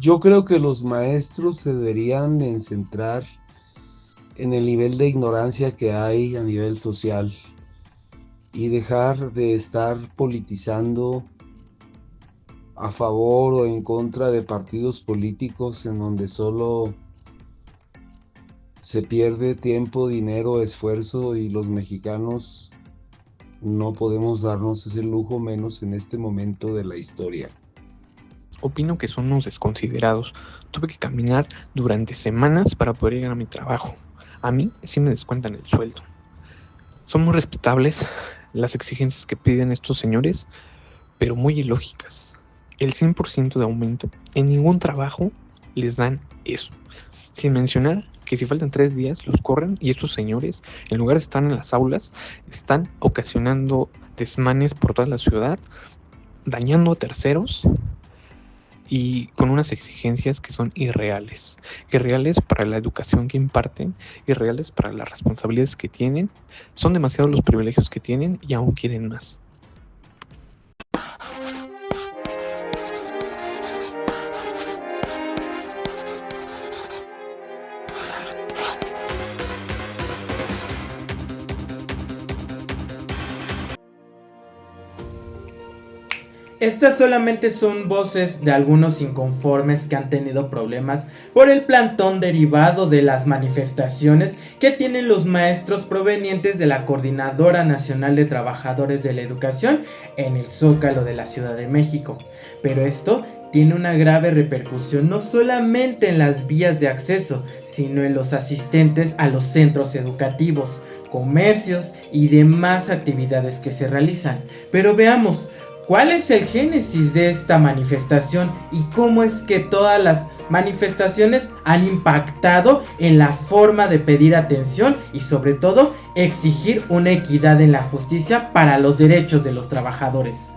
Yo creo que los maestros se deberían centrar en el nivel de ignorancia que hay a nivel social y dejar de estar politizando a favor o en contra de partidos políticos en donde solo se pierde tiempo, dinero, esfuerzo y los mexicanos no podemos darnos ese lujo menos en este momento de la historia. Opino que son unos desconsiderados. Tuve que caminar durante semanas para poder llegar a mi trabajo. A mí sí me descuentan el sueldo. Son muy respetables las exigencias que piden estos señores, pero muy ilógicas. El 100% de aumento en ningún trabajo les dan eso. Sin mencionar que si faltan 3 días los corren y estos señores, en lugar de estar en las aulas, están ocasionando desmanes por toda la ciudad, dañando a terceros y con unas exigencias que son irreales para la educación que imparten, irreales para las responsabilidades que tienen. Son demasiados los privilegios que tienen y aún quieren más. Estas solamente son voces de algunos inconformes que han tenido problemas por el plantón derivado de las manifestaciones que tienen los maestros provenientes de la Coordinadora Nacional de Trabajadores de la Educación en el Zócalo de la Ciudad de México. Pero esto tiene una grave repercusión no solamente en las vías de acceso, sino en los asistentes a los centros educativos, comercios y demás actividades que se realizan. Pero veamos, ¿cuál es el génesis de esta manifestación y cómo es que todas las manifestaciones han impactado en la forma de pedir atención y sobre todo exigir una equidad en la justicia para los derechos de los trabajadores?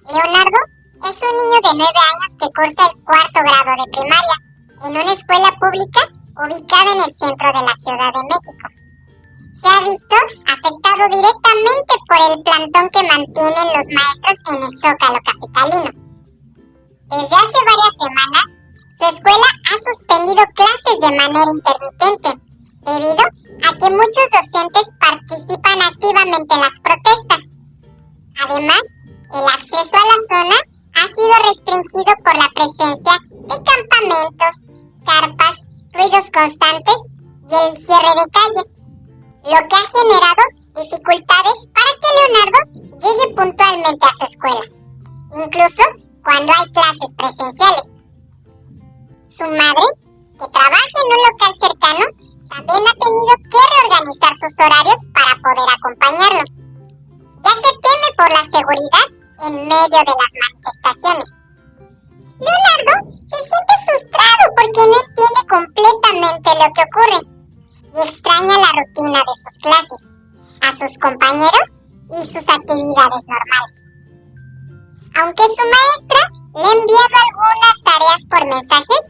Leonardo es un niño de 9 años que cursa el 4º grado de primaria en una escuela pública ubicada en el centro de la Ciudad de México. Se ha visto afectado directamente por el plantón que mantienen los maestros en el Zócalo capitalino. Desde hace varias semanas, su escuela ha suspendido clases de manera intermitente debido a que muchos docentes participan activamente en las protestas. Además, el acceso a la zona ha sido restringido por la presencia de campamentos, carpas, ruidos constantes y el cierre de calles, lo que ha generado dificultades para que Leonardo llegue puntualmente a su escuela, incluso cuando hay clases presenciales. Su madre, que trabaja en un local cercano, también ha tenido que reorganizar sus horarios para poder acompañarlo, ya que teme por la seguridad en medio de las manifestaciones. Leonardo se siente frustrado porque no entiende completamente lo que ocurre y extraña la rutina de sus clases, a sus compañeros y sus actividades normales. Aunque su maestra le ha enviado algunas tareas por mensajes,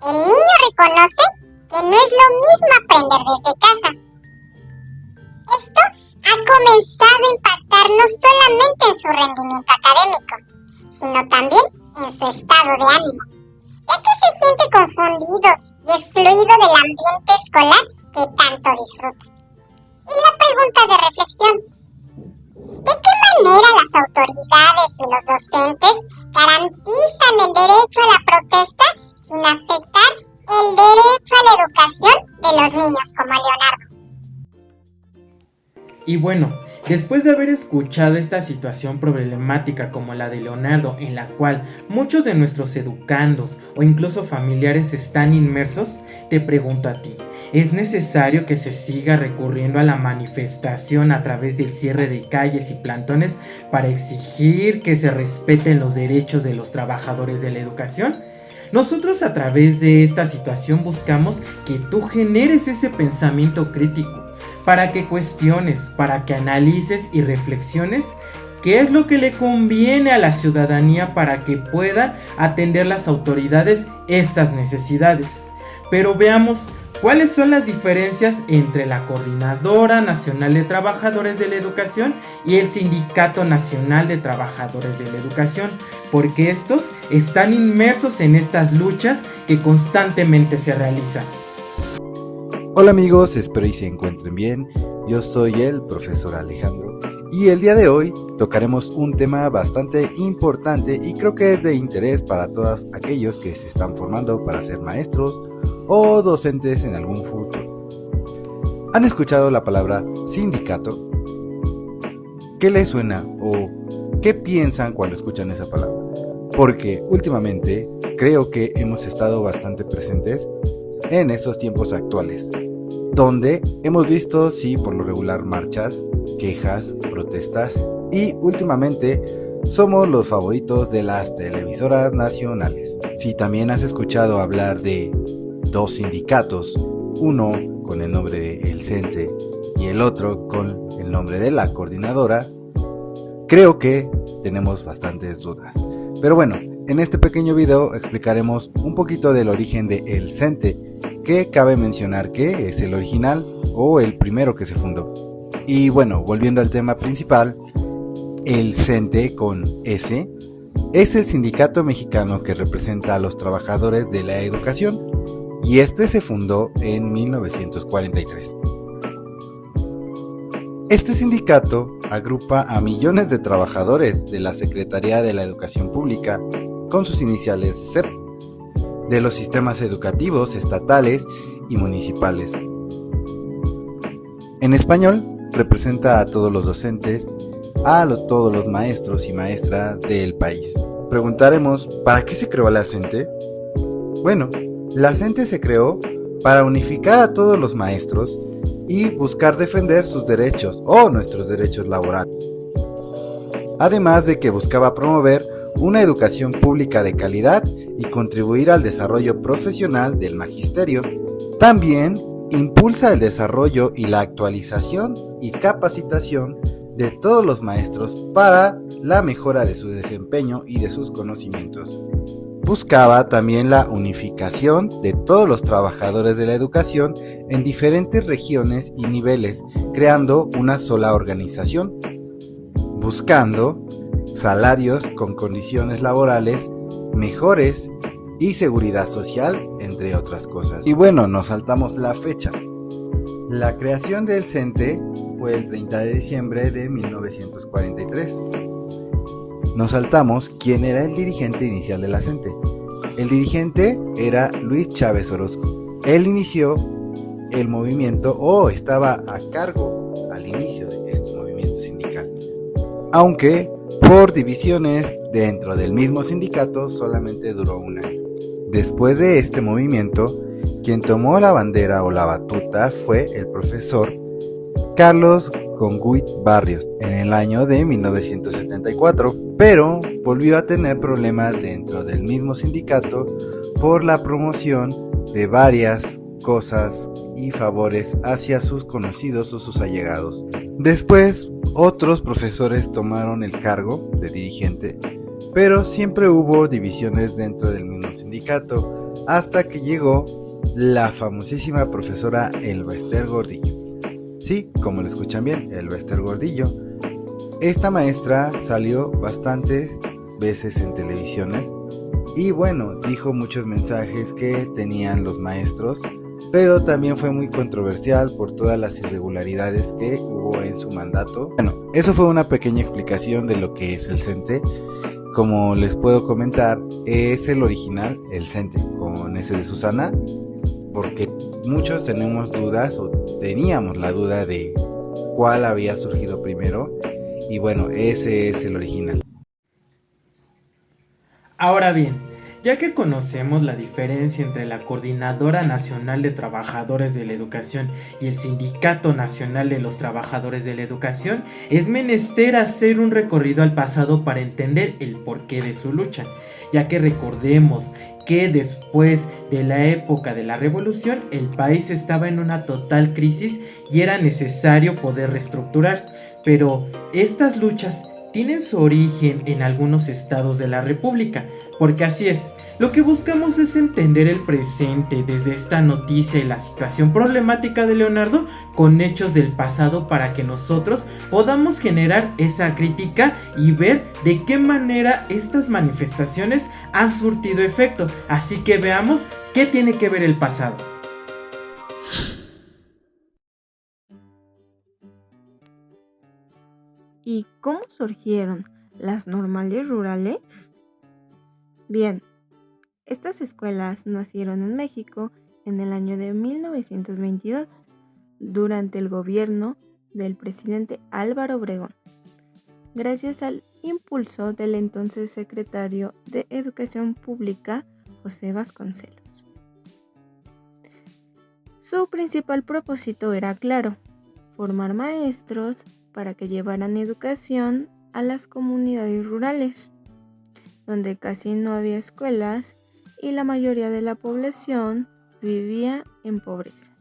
el niño reconoce que no es lo mismo aprender desde casa. Esto ha comenzado a impactar no solamente en su rendimiento académico, sino también en su estado de ánimo, ya que se siente confundido y excluido del ambiente escolar que tanto disfruta. Y la pregunta de reflexión: ¿de qué manera las autoridades y los docentes garantizan el derecho a la protesta sin afectar el derecho a la educación de los niños como Leonardo? Y bueno, después de haber escuchado esta situación problemática como la de Leonardo, en la cual muchos de nuestros educandos o incluso familiares están inmersos, te pregunto a ti, ¿es necesario que se siga recurriendo a la manifestación a través del cierre de calles y plantones para exigir que se respeten los derechos de los trabajadores de la educación? Nosotros a través de esta situación buscamos que tú generes ese pensamiento crítico, para que cuestiones, para que analices y reflexiones qué es lo que le conviene a la ciudadanía para que puedan atender las autoridades estas necesidades. Pero veamos cuáles son las diferencias entre la Coordinadora Nacional de Trabajadores de la Educación y el Sindicato Nacional de Trabajadores de la Educación, porque estos están inmersos en estas luchas que constantemente se realizan. Hola amigos, espero y se encuentren bien. Yo soy el profesor Alejandro y el día de hoy tocaremos un tema bastante importante y creo que es de interés para todos aquellos que se están formando para ser maestros o docentes en algún futuro. ¿Han escuchado la palabra sindicato? ¿Qué les suena o qué piensan cuando escuchan esa palabra? Porque últimamente creo que hemos estado bastante presentes en estos tiempos actuales, donde hemos visto, sí, por lo regular marchas, quejas, protestas y últimamente somos los favoritos de las televisoras nacionales. Si también has escuchado hablar de dos sindicatos, uno con el nombre de el CENTE y el otro con el nombre de la coordinadora, creo que tenemos bastantes dudas. Pero bueno, en este pequeño video explicaremos un poquito del origen de el CENTE, que cabe mencionar que es el original o el primero que se fundó. Y bueno, volviendo al tema principal, el CENTE con S es el sindicato mexicano que representa a los trabajadores de la educación y este se fundó en 1943. Este sindicato agrupa a millones de trabajadores de la Secretaría de la Educación Pública con sus iniciales SEP, de los sistemas educativos estatales y municipales. En español, representa a todos los docentes, todos los maestros y maestras del país. Preguntaremos, ¿para qué se creó la CENTE? Bueno, la CENTE se creó para unificar a todos los maestros y buscar defender sus derechos o nuestros derechos laborales. Además de que buscaba promover una educación pública de calidad y contribuir al desarrollo profesional del magisterio. También impulsa el desarrollo y la actualización y capacitación de todos los maestros para la mejora de su desempeño y de sus conocimientos. Buscaba también la unificación de todos los trabajadores de la educación en diferentes regiones y niveles, creando una sola organización, buscando salarios con condiciones laborales mejores y seguridad social, entre otras cosas. Y bueno, nos saltamos la fecha. La creación del CENTE fue el 30 de diciembre de 1943. Nos saltamos quién era el dirigente inicial de la CENTE. El dirigente era Luis Chávez Orozco. Él inició el movimiento o estaba a cargo al inicio de este movimiento sindical. Aunque por divisiones dentro del mismo sindicato solamente duró un año. Después de este movimiento, quien tomó la bandera o la batuta fue el profesor Carlos Gonguit Barrios en el año de 1974, pero volvió a tener problemas dentro del mismo sindicato por la promoción de varias cosas y favores hacia sus conocidos o sus allegados. Después, otros profesores tomaron el cargo de dirigente, pero siempre hubo divisiones dentro del mismo sindicato, hasta que llegó la famosísima profesora Elba Ester Gordillo. Sí, como lo escuchan bien, Elba Ester Gordillo. Esta maestra salió bastantes veces en televisiones y bueno, dijo muchos mensajes que tenían los maestros, pero también fue muy controversial por todas las irregularidades que hubo en su mandato. Bueno, eso fue una pequeña explicación de lo que es el CENTE. Como les puedo comentar, es el original, el CENTE, con S de Susana, porque muchos tenemos dudas o teníamos la duda de cuál había surgido primero, y bueno, ese es el original. Ahora bien, ya que conocemos la diferencia entre la Coordinadora Nacional de Trabajadores de la Educación y el Sindicato Nacional de los Trabajadores de la Educación, es menester hacer un recorrido al pasado para entender el porqué de su lucha, ya que recordemos que después de la época de la revolución el país estaba en una total crisis y era necesario poder reestructurarse, pero estas luchas tienen su origen en algunos estados de la República, porque así es, lo que buscamos es entender el presente desde esta noticia y la situación problemática de Leonardo con hechos del pasado para que nosotros podamos generar esa crítica y ver de qué manera estas manifestaciones han surtido efecto. Así que veamos qué tiene que ver el pasado. ¿Y cómo surgieron las normales rurales? Bien, estas escuelas nacieron en México en el año de 1922, durante el gobierno del presidente Álvaro Obregón, gracias al impulso del entonces secretario de Educación Pública, José Vasconcelos. Su principal propósito era claro: formar maestros para que llevaran educación a las comunidades rurales, donde casi no había escuelas y la mayoría de la población vivía en pobreza.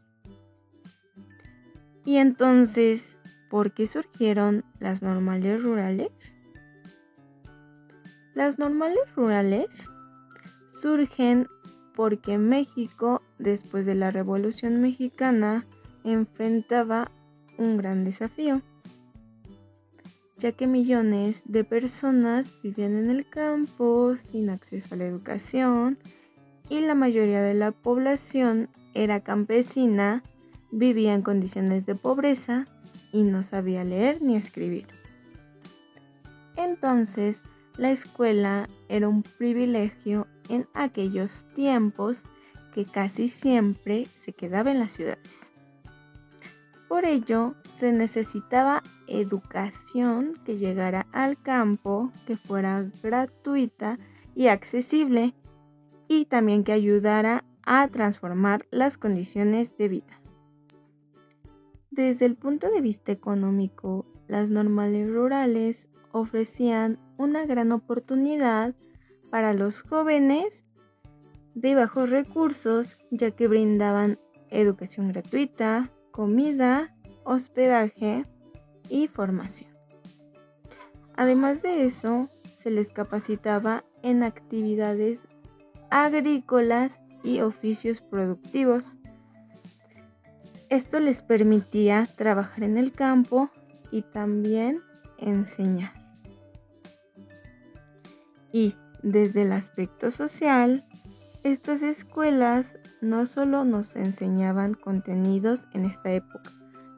Y entonces, ¿por qué surgieron las normales rurales? Las normales rurales surgen porque México, después de la Revolución Mexicana, enfrentaba un gran desafío, ya que millones de personas vivían en el campo sin acceso a la educación y la mayoría de la población era campesina, vivía en condiciones de pobreza y no sabía leer ni escribir. Entonces, la escuela era un privilegio en aquellos tiempos que casi siempre se quedaba en las ciudades. Por ello, se necesitaba educación que llegara al campo, que fuera gratuita y accesible, y también que ayudara a transformar las condiciones de vida. Desde el punto de vista económico, las normales rurales ofrecían una gran oportunidad para los jóvenes de bajos recursos, ya que brindaban educación gratuita, comida, hospedaje y formación. Además de eso, se les capacitaba en actividades agrícolas y oficios productivos. Esto les permitía trabajar en el campo y también enseñar. Y desde el aspecto social, estas escuelas no solo nos enseñaban contenidos en esta época,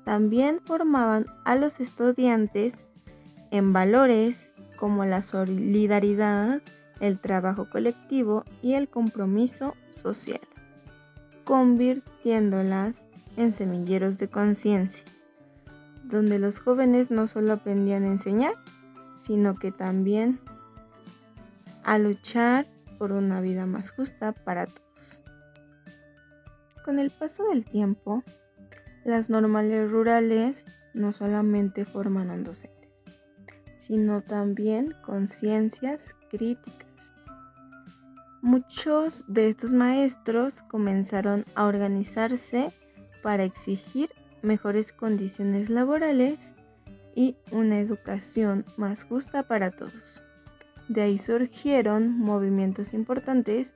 también formaban a los estudiantes en valores como la solidaridad, el trabajo colectivo y el compromiso social, convirtiéndolas en semilleros de conciencia, donde los jóvenes no solo aprendían a enseñar, sino que también a luchar por una vida más justa para todos. Con el paso del tiempo, las normales rurales no solamente forman a docentes, sino también conciencias críticas. Muchos de estos maestros comenzaron a organizarse para exigir mejores condiciones laborales y una educación más justa para todos. De ahí surgieron movimientos importantes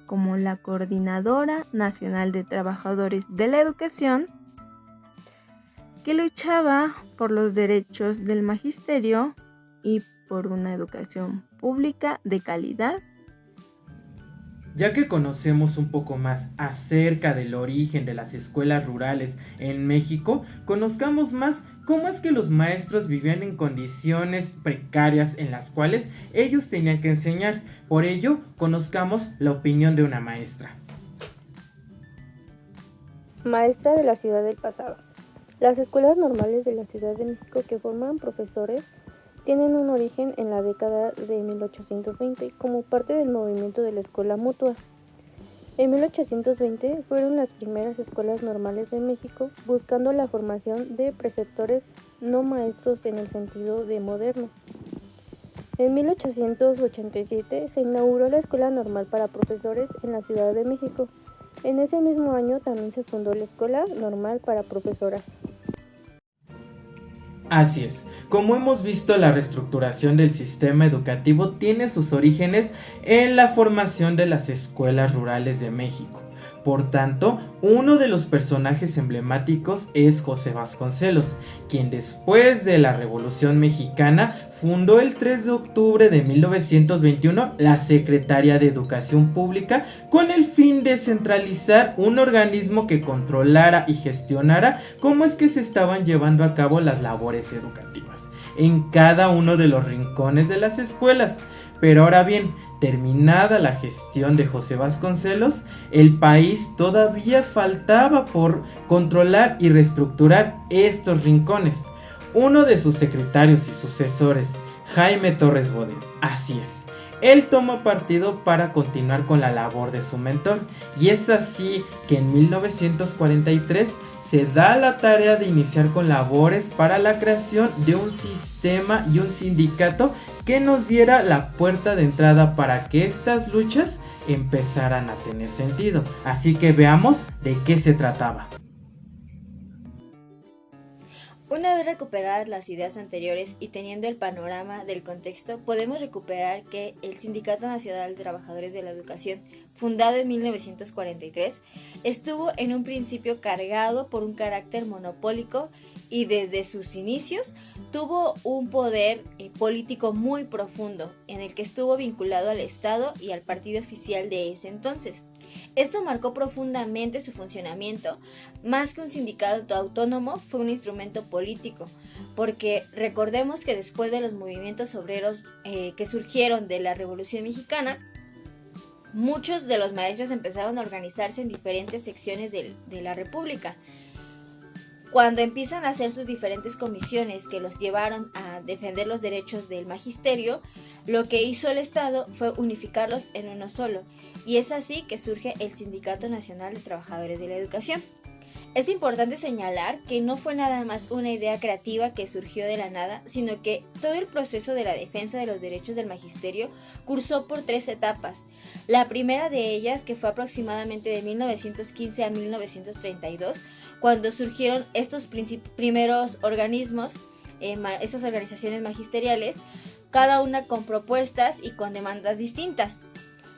como la Coordinadora Nacional de Trabajadores de la Educación, que luchaba por los derechos del magisterio y por una educación pública de calidad. Ya que conocemos un poco más acerca del origen de las escuelas rurales en México, conozcamos más cómo es que los maestros vivían en condiciones precarias en las cuales ellos tenían que enseñar. Por ello, conozcamos la opinión de una maestra. Maestra de la ciudad del pasado. Las escuelas normales de la Ciudad de México que forman profesores tienen un origen en la década de 1820 como parte del movimiento de la escuela mutua. En 1820 fueron las primeras escuelas normales de México buscando la formación de preceptores no maestros en el sentido de moderno. En 1887 se inauguró la Escuela Normal para Profesores en la Ciudad de México. En ese mismo año también se fundó la Escuela Normal para Profesoras. Así es, como hemos visto, la reestructuración del sistema educativo tiene sus orígenes en la formación de las escuelas rurales de México. Por tanto, uno de los personajes emblemáticos es José Vasconcelos, quien después de la Revolución Mexicana fundó el 3 de octubre de 1921 la Secretaría de Educación Pública con el fin de centralizar un organismo que controlara y gestionara cómo es que se estaban llevando a cabo las labores educativas en cada uno de los rincones de las escuelas. Pero ahora bien, terminada la gestión de José Vasconcelos, el país todavía faltaba por controlar y reestructurar estos rincones. Uno de sus secretarios y sucesores, Jaime Torres Bodet, así es, él toma partido para continuar con la labor de su mentor, y es así que en 1943 se da la tarea de iniciar con labores para la creación de un sistema y un sindicato que nos diera la puerta de entrada para que estas luchas empezaran a tener sentido. Así que veamos de qué se trataba. Una vez recuperadas las ideas anteriores y teniendo el panorama del contexto, podemos recuperar que el Sindicato Nacional de Trabajadores de la Educación, fundado en 1943, estuvo en un principio cargado por un carácter monopólico y desde sus inicios tuvo un poder político muy profundo, en el que estuvo vinculado al Estado y al partido oficial de ese entonces. Esto marcó profundamente su funcionamiento. Más que un sindicato autónomo, fue un instrumento político, porque recordemos que después de los movimientos obreros que surgieron de la Revolución Mexicana, muchos de los maestros empezaron a organizarse en diferentes secciones de la República. Cuando empiezan a hacer sus diferentes comisiones que los llevaron a defender los derechos del magisterio, lo que hizo el Estado fue unificarlos en uno solo, y es así que surge el Sindicato Nacional de Trabajadores de la Educación. Es importante señalar que no fue nada más una idea creativa que surgió de la nada, sino que todo el proceso de la defensa de los derechos del magisterio cursó por 3 etapas. La primera de ellas, que fue aproximadamente de 1915 a 1932, cuando surgieron estos primeros organismos, estas organizaciones magisteriales, cada una con propuestas y con demandas distintas.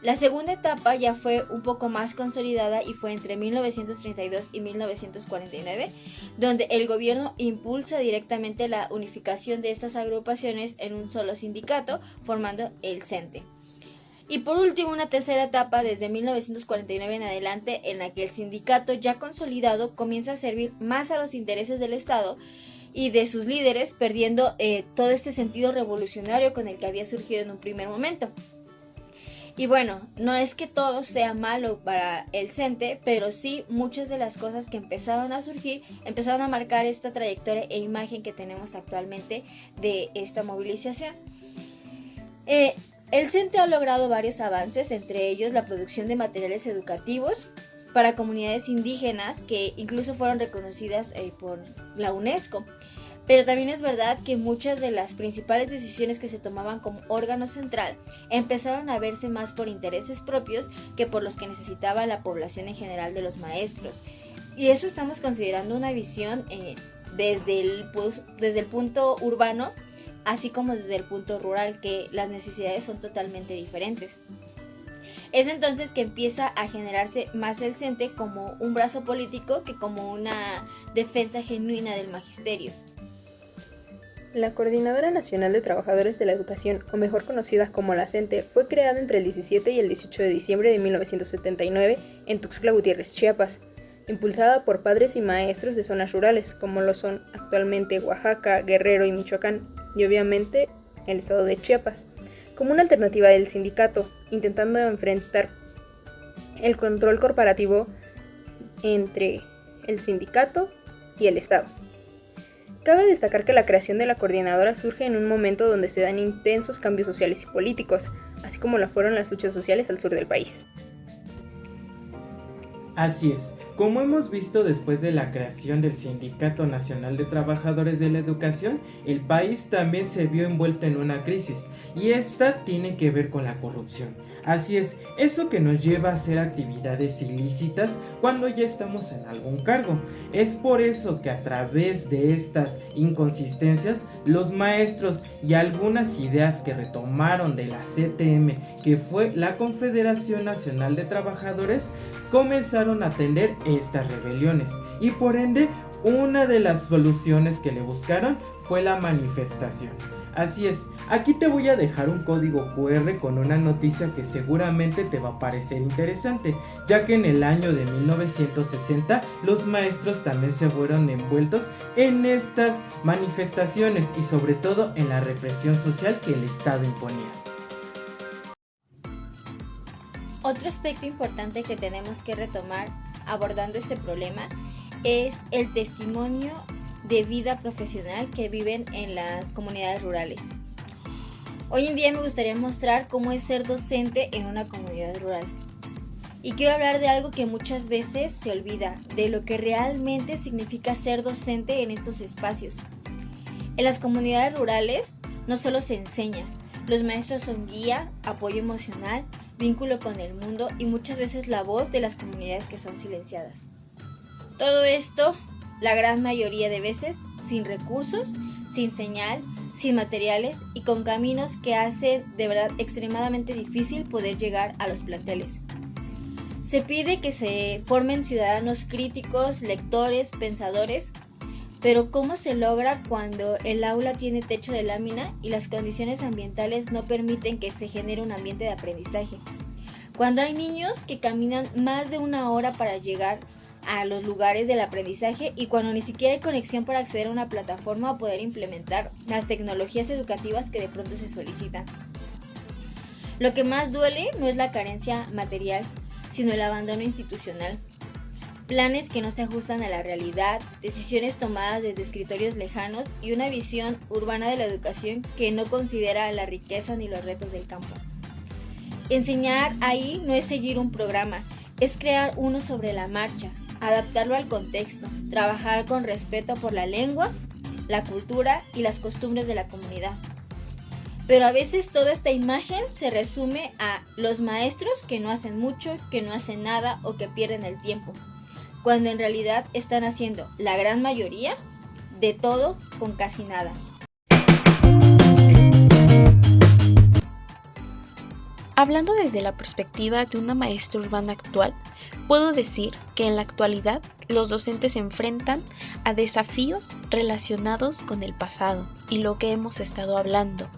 La segunda etapa ya fue un poco más consolidada y fue entre 1932 y 1949, donde el gobierno impulsa directamente la unificación de estas agrupaciones en un solo sindicato, formando el CENTE. Y por último, una tercera etapa desde 1949 en adelante, en la que el sindicato ya consolidado comienza a servir más a los intereses del Estado y de sus líderes, perdiendo todo este sentido revolucionario con el que había surgido en un primer momento. Y bueno, no es que todo sea malo para el CENTE, pero sí muchas de las cosas que empezaron a surgir, empezaron a marcar esta trayectoria e imagen que tenemos actualmente de esta movilización. El CENTE ha logrado varios avances, entre ellos la producción de materiales educativos para comunidades indígenas que incluso fueron reconocidas por la UNESCO. Pero también es verdad que muchas de las principales decisiones que se tomaban como órgano central empezaron a verse más por intereses propios que por los que necesitaba la población en general de los maestros. Y eso estamos considerando una visión desde el punto urbano, así como desde el punto rural, que las necesidades son totalmente diferentes. Es entonces que empieza a generarse más el CENTE como un brazo político que como una defensa genuina del magisterio. La Coordinadora Nacional de Trabajadores de la Educación, o mejor conocida como la CENTE, fue creada entre el 17 y el 18 de diciembre de 1979 en Tuxtla Gutiérrez, Chiapas, impulsada por padres y maestros de zonas rurales, como lo son actualmente Oaxaca, Guerrero y Michoacán, y obviamente el estado de Chiapas, como una alternativa del sindicato, intentando enfrentar el control corporativo entre el sindicato y el Estado. Cabe destacar que la creación de la coordinadora surge en un momento donde se dan intensos cambios sociales y políticos, así como lo fueron las luchas sociales al sur del país. Así es, como hemos visto después de la creación del Sindicato Nacional de Trabajadores de la Educación, el país también se vio envuelto en una crisis, y esta tiene que ver con la corrupción. Así es, eso que nos lleva a hacer actividades ilícitas cuando ya estamos en algún cargo. Es por eso que a través de estas inconsistencias, los maestros y algunas ideas que retomaron de la CTM, que fue la Confederación Nacional de Trabajadores, comenzaron a atender estas rebeliones y por ende una de las soluciones que le buscaron fue la manifestación. Así es, aquí te voy a dejar un código QR con una noticia que seguramente te va a parecer interesante, ya que en el año de 1960 los maestros también se fueron envueltos en estas manifestaciones y sobre todo en la represión social que el Estado imponía. Otro aspecto importante que tenemos que retomar abordando este problema es el testimonio de vida profesional que viven en las comunidades rurales. Hoy en día me gustaría mostrar cómo es ser docente en una comunidad rural. Y quiero hablar de algo que muchas veces se olvida, de lo que realmente significa ser docente en estos espacios. En las comunidades rurales no solo se enseña, los maestros son guía, apoyo emocional, vínculo con el mundo y muchas veces la voz de las comunidades que son silenciadas. Todo esto, la gran mayoría de veces, sin recursos, sin señal, sin materiales y con caminos que hacen de verdad extremadamente difícil poder llegar a los planteles. Se pide que se formen ciudadanos críticos, lectores, pensadores, pero ¿cómo se logra cuando el aula tiene techo de lámina y las condiciones ambientales no permiten que se genere un ambiente de aprendizaje? Cuando hay niños que caminan más de 1 hora para llegar a los lugares del aprendizaje y cuando ni siquiera hay conexión para acceder a una plataforma o poder implementar las tecnologías educativas que de pronto se solicitan. Lo que más duele no es la carencia material, sino el abandono institucional. Planes que no se ajustan a la realidad, decisiones tomadas desde escritorios lejanos y una visión urbana de la educación que no considera la riqueza ni los retos del campo. Enseñar ahí no es seguir un programa, es crear uno sobre la marcha, adaptarlo al contexto, trabajar con respeto por la lengua, la cultura y las costumbres de la comunidad. Pero a veces toda esta imagen se resume a los maestros que no hacen mucho, que no hacen nada o que pierden el tiempo, cuando en realidad están haciendo la gran mayoría de todo con casi nada. Hablando desde la perspectiva de una maestra urbana actual, puedo decir que en la actualidad los docentes se enfrentan a desafíos relacionados con el pasado y lo que hemos estado hablando,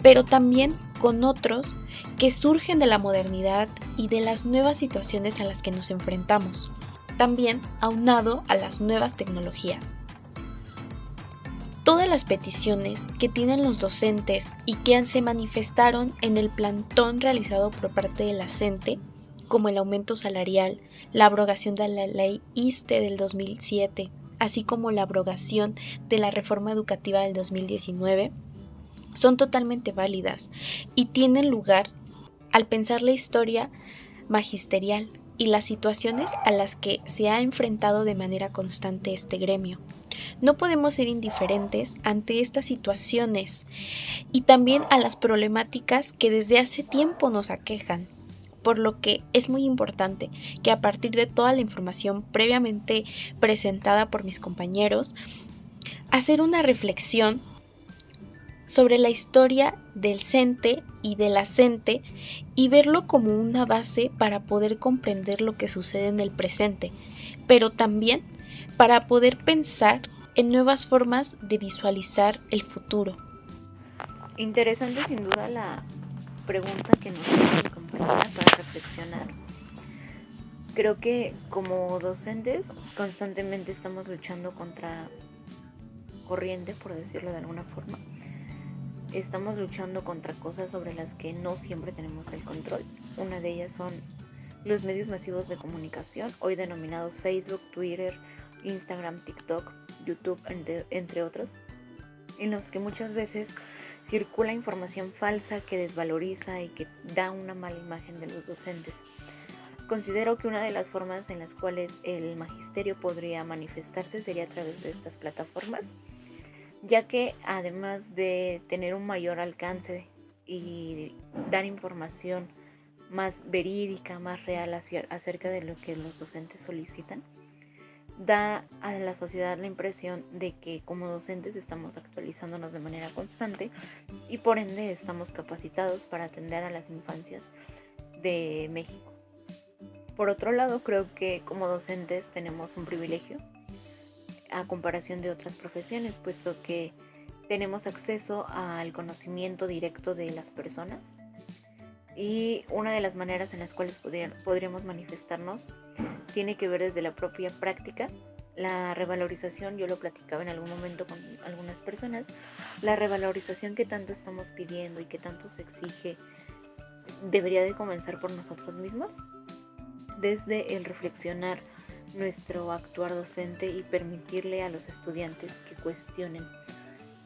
pero también con otros que surgen de la modernidad y de las nuevas situaciones a las que nos enfrentamos, también aunado a las nuevas tecnologías. Todas las peticiones que tienen los docentes y que se manifestaron en el plantón realizado por parte de la CENTE, como el aumento salarial, la abrogación de la ley ISSSTE del 2007, así como la abrogación de la reforma educativa del 2019, son totalmente válidas y tienen lugar al pensar la historia magisterial y las situaciones a las que se ha enfrentado de manera constante este gremio. No podemos ser indiferentes ante estas situaciones y también a las problemáticas que desde hace tiempo nos aquejan, por lo que es muy importante que a partir de toda la información previamente presentada por mis compañeros, hacer una reflexión sobre la historia del CENTE y de la CENTE y verlo como una base para poder comprender lo que sucede en el presente, pero también para poder pensar en nuevas formas de visualizar el futuro. Interesante sin duda la pregunta que nos hace mi compañera para reflexionar. Creo que como docentes constantemente estamos luchando contra corriente, por decirlo de alguna forma. Estamos luchando contra cosas sobre las que no siempre tenemos el control. Una de ellas son los medios masivos de comunicación, hoy denominados Facebook, Twitter, Instagram, TikTok, YouTube, entre otros, en los que muchas veces circula información falsa que desvaloriza y que da una mala imagen de los docentes. Considero que una de las formas en las cuales el magisterio podría manifestarse sería a través de estas plataformas, ya que además de tener un mayor alcance y dar información más verídica, más real acerca de lo que los docentes solicitan, da a la sociedad la impresión de que como docentes estamos actualizándonos de manera constante y por ende estamos capacitados para atender a las infancias de México. Por otro lado, creo que como docentes tenemos un privilegio a comparación de otras profesiones, puesto que tenemos acceso al conocimiento directo de las personas, y una de las maneras en las cuales podríamos manifestarnos tiene que ver desde la propia práctica. La revalorización, yo lo platicaba en algún momento con algunas personas, la revalorización que tanto estamos pidiendo y que tanto se exige debería de comenzar por nosotros mismos, desde el reflexionar nuestro actuar docente y permitirle a los estudiantes que cuestionen.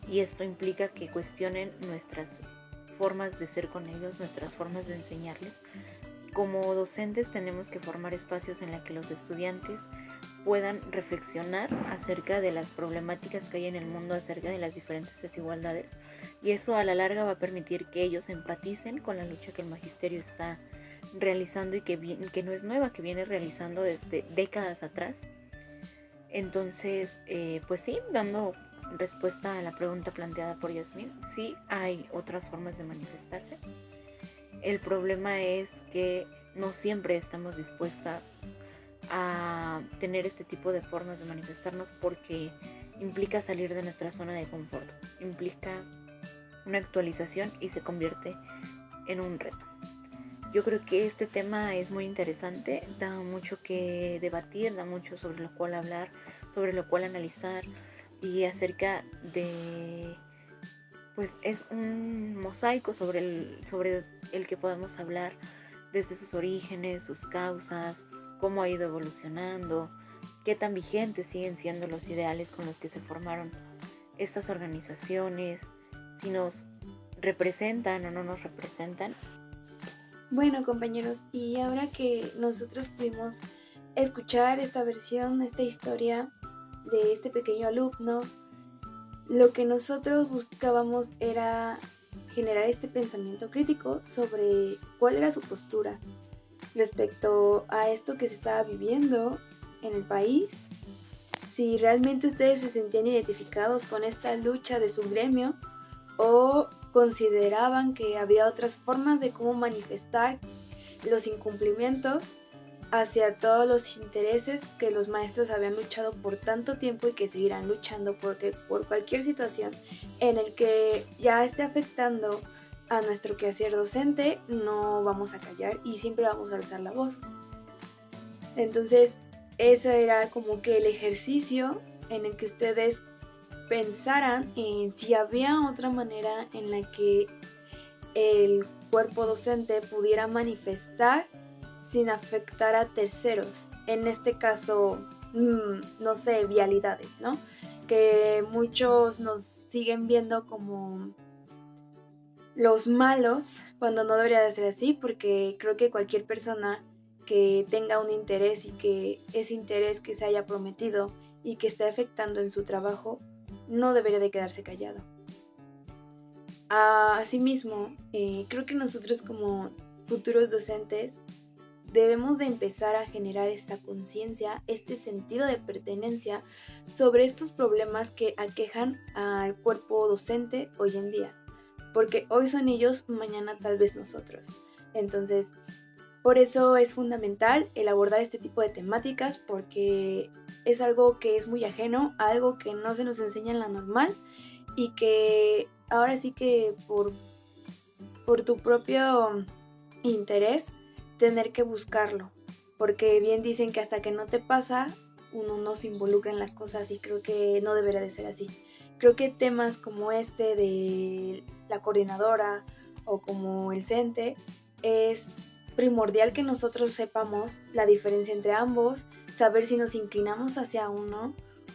Y esto implica que cuestionen nuestras formas de ser con ellos, nuestras formas de enseñarles. Como docentes tenemos que formar espacios en los que los estudiantes puedan reflexionar acerca de las problemáticas que hay en el mundo, acerca de las diferentes desigualdades, y eso a la larga va a permitir que ellos empaticen con la lucha que el magisterio está realizando y que no es nueva, que viene realizando desde décadas atrás. Entonces, pues sí, dando respuesta a la pregunta planteada por Yasmín, sí hay otras formas de manifestarse. El problema es que no siempre estamos dispuestas a tener este tipo de formas de manifestarnos, porque implica salir de nuestra zona de confort, implica una actualización y se convierte en un reto. Yo creo que este tema es muy interesante, da mucho que debatir, da mucho sobre lo cual hablar, sobre lo cual analizar, y acerca de, pues es un mosaico sobre el que podemos hablar desde sus orígenes, sus causas, cómo ha ido evolucionando, qué tan vigentes siguen siendo los ideales con los que se formaron estas organizaciones, si nos representan o no nos representan. Bueno, compañeros, y ahora que nosotros pudimos escuchar esta versión, esta historia de este pequeño alumno, lo que nosotros buscábamos era generar este pensamiento crítico sobre cuál era su postura respecto a esto que se estaba viviendo en el país, si realmente ustedes se sentían identificados con esta lucha de su gremio o consideraban que había otras formas de cómo manifestar los incumplimientos hacia todos los intereses que los maestros habían luchado por tanto tiempo y que seguirán luchando, porque por cualquier situación en el que ya esté afectando a nuestro quehacer docente, no vamos a callar y siempre vamos a alzar la voz. Entonces, eso era como que el ejercicio en el que ustedes pensaran en si había otra manera en la que el cuerpo docente pudiera manifestar sin afectar a terceros. En este caso, no sé, vialidades, ¿no? Que muchos nos siguen viendo como los malos, cuando no debería de ser así, porque creo que cualquier persona que tenga un interés y que ese interés que se haya prometido y que esté afectando en su trabajo, no debería de quedarse callado. Asimismo, creo que nosotros como futuros docentes debemos de empezar a generar esta conciencia, este sentido de pertenencia sobre estos problemas que aquejan al cuerpo docente hoy en día, porque hoy son ellos, mañana tal vez nosotros. Entonces, por eso es fundamental el abordar este tipo de temáticas, porque es algo que es muy ajeno, algo que no se nos enseña en la normal y que ahora sí que por tu propio interés tener que buscarlo, porque bien dicen que hasta que no te pasa uno no se involucra en las cosas, y creo que no debería de ser así. Creo que temas como este de la coordinadora o como el CENTE es primordial que nosotros sepamos la diferencia entre ambos, saber si nos inclinamos hacia uno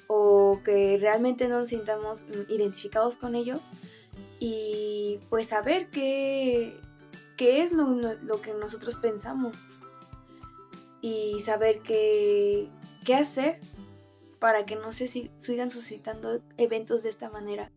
o que realmente no nos sintamos identificados con ellos, y pues saber qué es lo que nosotros pensamos y saber qué hacer para que no se sigan suscitando eventos de esta manera.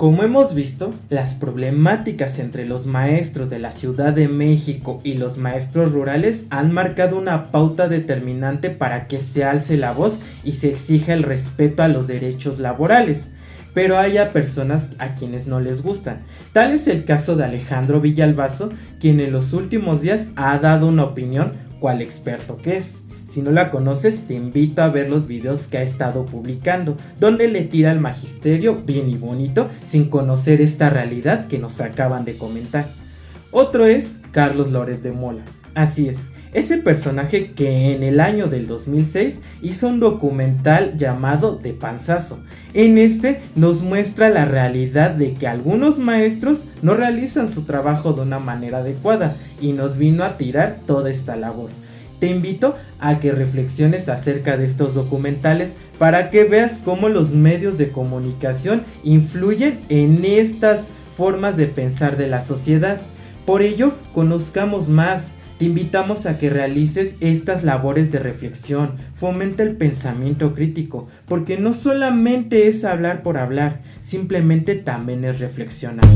Como hemos visto, las problemáticas entre los maestros de la Ciudad de México y los maestros rurales han marcado una pauta determinante para que se alce la voz y se exija el respeto a los derechos laborales. Pero hay a personas a quienes no les gustan. Tal es el caso de Alejandro Villalbazo, quien en los últimos días ha dado una opinión cual experto que es. Si no la conoces, te invito a ver los videos que ha estado publicando, donde le tira al magisterio bien y bonito, sin conocer esta realidad que nos acaban de comentar. Otro es Carlos Loret de Mola. Así es, ese personaje que en el año del 2006 hizo un documental llamado De Panzazo. En este nos muestra la realidad de que algunos maestros no realizan su trabajo de una manera adecuada y nos vino a tirar toda esta labor. Te invito a que reflexiones acerca de estos documentales para que veas cómo los medios de comunicación influyen en estas formas de pensar de la sociedad. Por ello, conozcamos más. Te invitamos a que realices estas labores de reflexión, fomenta el pensamiento crítico, porque no solamente es hablar por hablar, simplemente también es reflexionar.